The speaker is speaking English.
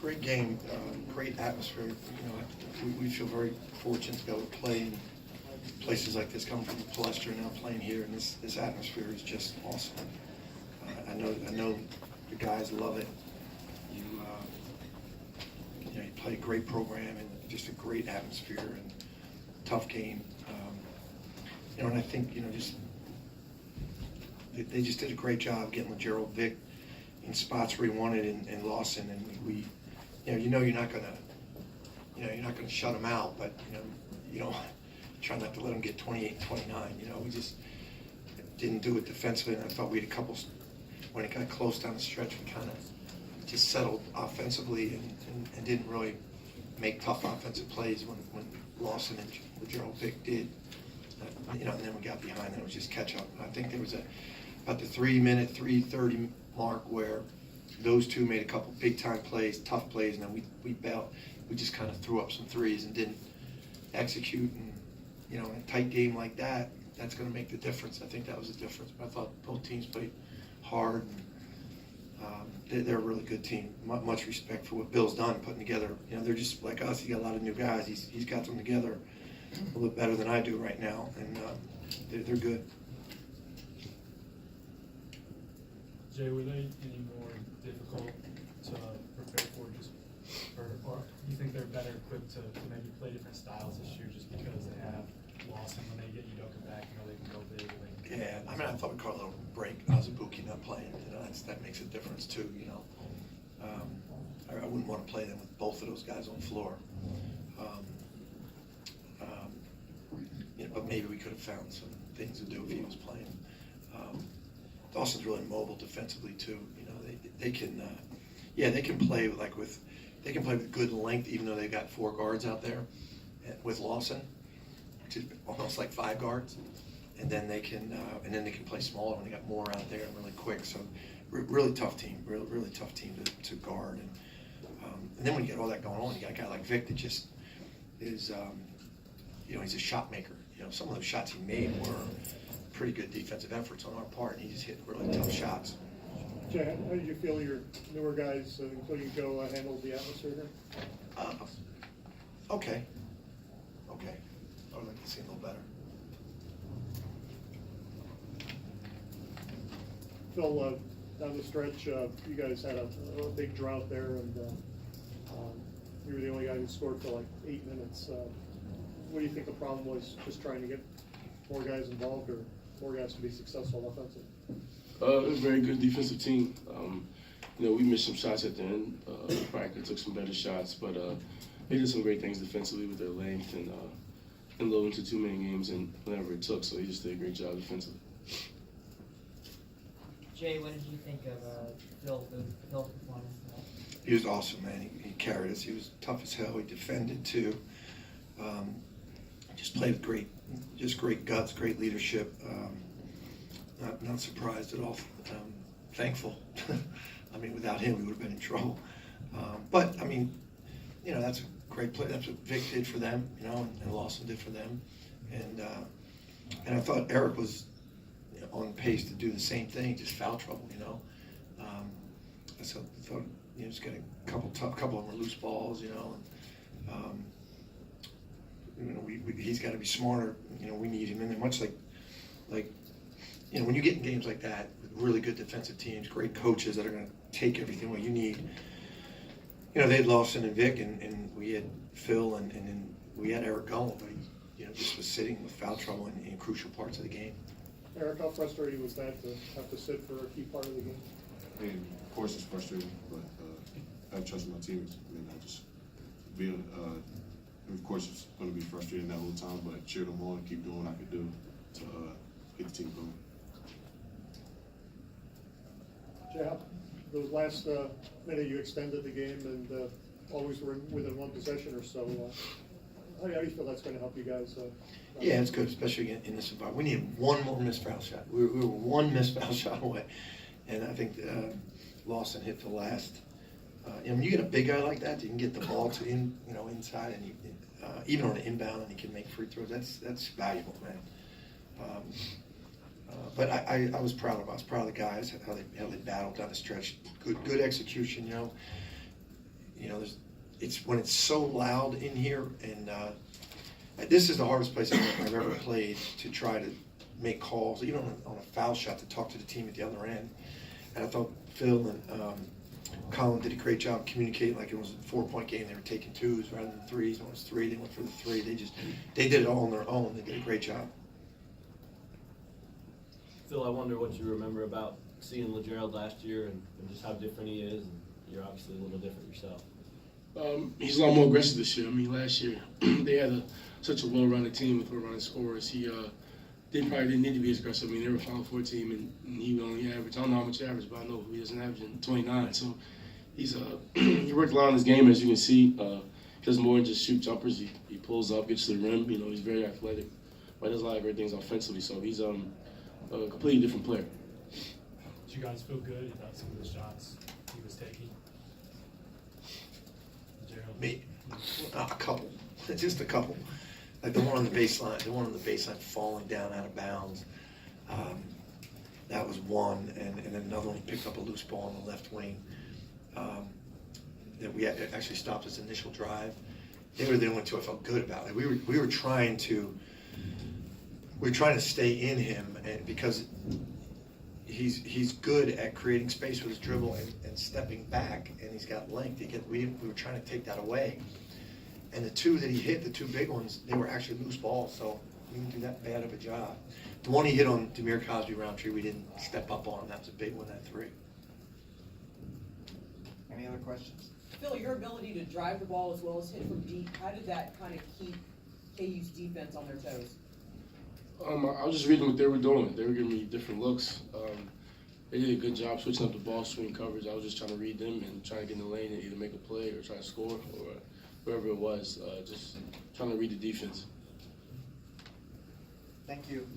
Great game, great atmosphere. You know, we feel very fortunate to be able to play in places like this, coming from Palestra, now playing here, and this atmosphere is just awesome. I know the guys love it. You know, you play a great program and just a great atmosphere and tough game. You know, and I think, you know, just they just did a great job getting Gerald Vick in spots where he wanted in Lawson, and we you're not gonna shut him out, but you know, try not to let him get 28, 29. You know, we just didn't do it defensively, and I thought we had a couple when it got close down the stretch. We kind of just settled offensively and didn't really make tough offensive plays when Lawson and Gerald Vick did. You know, and then we got behind, and it was just catch up. I think there was about the 3-minute, 3:30 mark where those two made a couple big time plays, tough plays, and then we just kind of threw up some threes and didn't execute. And you know, in a tight game like that, that's going to make the difference. I think that was the difference. But I thought both teams played hard. And, they're a really good team. Much respect for what Bill's done, putting together. You know, they're just like us. He got a lot of new guys. He's got them together a little bit better than I do right now, and they're good. Jay, were they any more difficult to prepare for, or do you think they're better equipped to maybe play different styles this year just because they have Lawson when they get Udoka back, you know, they can go big. Yeah, I mean, I thought we caught a little break. Azubuike not playing, you know, that makes a difference too, you know. I wouldn't want to play them with both of those guys on the floor. You know, but maybe we could have found some things to do if he was playing. Dawson's really mobile defensively too. You know, they can, they can play they can play with good length, even though they've got 4 guards out there with Lawson, which is almost like 5 guards. And then they can play smaller when they got more out there and really quick. So really tough team, really tough team to guard. And then when you get all that going on, you got a guy like Vic that just is, you know, he's a shot maker. You know, some of those shots he made were pretty good defensive efforts on our part, and he just hit really tough shots. Jay, how did you feel your newer guys, including Joe, handled the atmosphere here? Okay. I would like to see a little better. Phil, down the stretch, you guys had a big drought there, and you were the only guy who scored for like 8 minutes. What do you think the problem was? Just trying to get more guys involved, or more guys to be successful offensively? It was a very good defensive team. You know, we missed some shots at the end. Probably could have took some better shots, but they did some great things defensively with their length and low into too many games and whatever it took. So they just did a great job defensively. Jay, what did you think of Phil's performance tonight? He was awesome, man. He carried us. He was tough as hell. He defended too. Just played with great guts, great leadership. Not surprised at all. Thankful. I mean, without him, we would have been in trouble. But I mean, you know, that's a great play. That's what Vic did for them, you know, and Lawson did for them. And I thought Eric was on pace to do the same thing, just foul trouble, you know. I thought, you know, just got a couple of them were loose balls, you know. And, you know, he's got to be smarter. You know, we need him in there, much like, you know, when you get in games like that with really good defensive teams, great coaches that are going to take everything what you need. You know, they had Lawson and Vic, and we had Phil, and then we had Eric going, but he, you know, just was sitting with foul trouble in crucial parts of the game. Eric, how frustrating was that to have to sit for a key part of the game? I mean, of course it's frustrating, but I have trust in my teammates. I mean, I just of course it's going to be frustrating that whole time, but cheer them on and keep doing what I can do to get the team going. Jay, those last minute you extended the game and always were within one possession or so. How do you feel that's going to help you guys? Yeah, it's good, especially in this environment. We need one more missed foul shot. We were one missed foul shot away, and I think Lawson hit the last. And when you get a big guy like that, you can get the ball to inside, and even on an inbound, and he can make free throws. That's valuable, man. But I was proud of us, proud of the guys, how they battled down the stretch. Good execution, you know. you know, it's when it's so loud in here, and this is the hardest place I've ever played to try to make calls, even on a foul shot, to talk to the team at the other end. And I thought Phil and Colin did a great job communicating like it was a 4-point game. They were taking twos rather than threes. When it was three, they went for the three. They did it all on their own. They did a great job. Phil, I wonder what you remember about seeing LeGerald last year and just how different he is. And you're obviously a little different yourself. He's a lot more aggressive this year. I mean, last year they had such a well-rounded team with well-rounded scorers. They probably didn't need to be as aggressive. I mean, they were a Final Four team, and he only averaged, I don't know how much he averaged, but I know he doesn't average in 29. So he's he worked a lot on his game, as you can see. He does more than just shoot jumpers. He pulls up, gets to the rim. You know, he's very athletic. But he does a lot of great things offensively. So he's a completely different player. Did you guys feel good about some of the shots he was taking? Gerald? Me, a couple, just a couple. Like the one on the baseline falling down out of bounds. That was one, and then another one, he picked up a loose ball on the left wing. That we actually stopped his initial drive. They were the only two I felt good about. Like we were trying to stay in him, and because he's good at creating space with his dribble and stepping back, and he's got length. We were trying to take that away. And the two that he hit, the two big ones, they were actually loose balls, so we didn't do that bad of a job. The one he hit on Demir Cosby-Roundtree, we didn't step up on him. That was a big one, that three. Any other questions? Phil, your ability to drive the ball as well as hit from deep, how did that kind of keep KU's defense on their toes? I was just reading what they were doing. They were giving me different looks. They did a good job switching up the ball screen coverage. I was just trying to read them and trying to get in the lane and either make a play or try to score or whatever it was. Just trying to read the defense. Thank you.